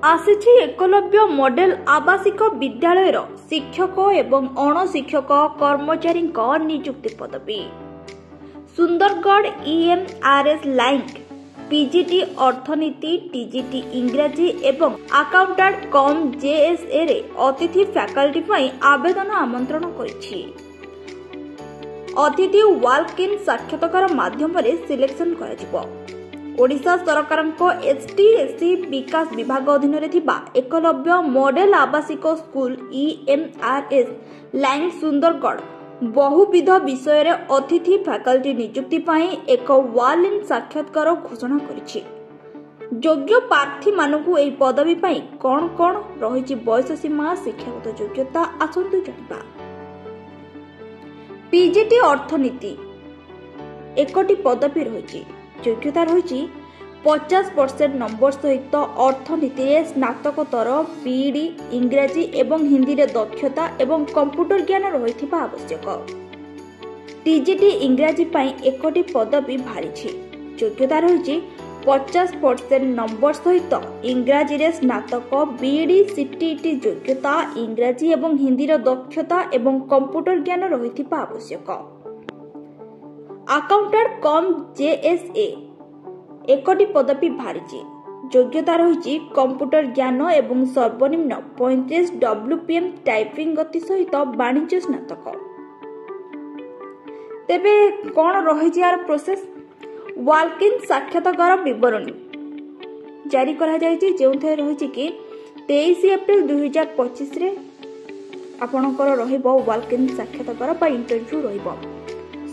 आसिछि Eklavya model आवासिक विद्यालय शिक्षक एवं अणशिक्षक कर्मचारी नियुक्ति पदवी सुंदरगढ़ EMRS लैंक पीजीटी अर्थनीति टीजीटी इंग्राजी एवं अकाउंटेंट कम JSA रे अतिथि फैकल्टी पई आवेदन आमंत्रण करिछि। अतिथि वॉक इन साक्षात्कार माध्यम सिलेक्शन करा ओडिशा सरकार ST/SC विकास विभाग अधीन एकलव्य मॉडल आवासिक स्कूल EMRS लैंक सुंदरगढ़ बहुविध विषय रे अतिथि फैकल्टी नियुक्ति पाई एक वॉक इन साक्षात्कार घोषणा करिछि। योग्य प्रार्थी मानकु एई पदवी पाई कोन कोन रहिछि बयस सीमा शिक्षागत योग्यता आसंतु जानिबा। पीजीटी अर्थनीति एकटी पदवी रहिछि। योग्यता रही 50% नंबर सहित अर्थनीति स्नातकोत्तर BD इंग्राजी एवं हिंदी रे दक्षता एवं कंप्यूटर ज्ञान रही आवश्यक। टीजीटी इंग्राजी पाई एकटी पदवी बाहरी। योग्यता रही 50% नंबर सहित इंग्राजी रे स्नातक BD CTET योग्यता इंग्राजी एवं हिंदी रे दक्षता एवं कंप्यूटर ज्ञान रही आवश्यक। अकाउंटेंट कम JSA एकटी पदवी बाहरी। योग्यता रही कंप्यूटर ज्ञान एवं सर्वनिम्न 35 WPM टाइपिंग गति सहित वाणिज्य स्नातक। तेबे कौन रही यार प्रोसेस वॉक इन साक्षात्कार विवरणी जारी करा जायछि जेउथे रही कि 23 एप्रिल 2025 रे आपनकर रहिबो वॉक इन साक्षात्कार बा इंटरव्यू रहिबो।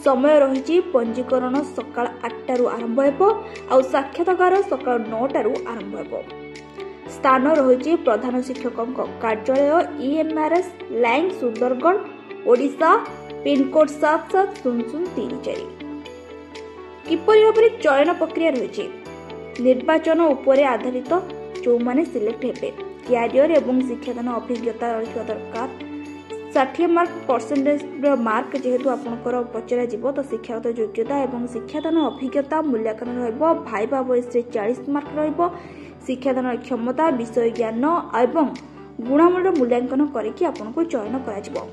समय रही पंजीकरण सकाळ 8 आरंभ हेबो आ साक्षात्कार सकाळ 9 आरंभ हेबो। स्थान रही प्रधान शिक्षक कार्यालय EMRS लैंक सुंदरगढ़ ओडिशा पिनकोड 770034। किपरि भाबरे चयन प्रक्रिया रही निर्वाचन उपरे आधारित जो माने सिलेक्ट हेबे कैरियर एवं शिक्षादान अभिज्ञता रहिबा दरकार। 60 मार्क परसेंटेज मार्क जेहेतु आपनकर पचरा जीवो तो शिक्षागत योग्यता एवं शिक्षादान अभिज्ञता मूल्यांकन रहइबो। भाइबा वॉइस रे 40 मार्क रहइबो। शिक्षादान क्षमता विषय ज्ञान एवं गुणमूल्य मूल्यांकन करके आपनको चयन करा जिवो।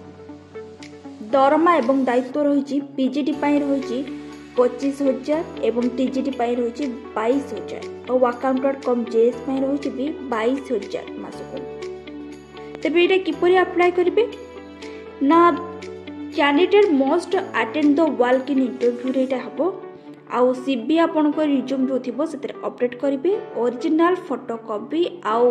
दरमा एवं दायित्व रही पीजीटी पाई रही 25,000 एवं टीजीटी पाई रही 22,000 और अकाउंटेंट कम JS पाई रही भी 22,000 मासको। तेबे एटा किपरि अप्लाई करिवे ना candidate must attend the walk in interview रेटा हबो आउ CV आपनको रिज्यूम जो थिबो सेते अपडेट करिवे। ओरिजिनल फोटोकॉपी आउ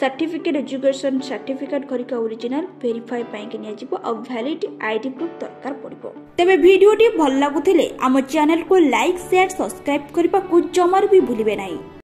सर्टिफिकेट एजुकेशन सर्टिफिकेट करिका ओरिजिनल वेरीफाई पाई के निया जिवो आ वैलिड आईडी प्रूफ दरकार पड़िबो। तेबे वीडियोटी भल लागुथिले हम चैनल को लाइक शेयर सब्सक्राइब करबा को जमार भी भूलिबे नाही।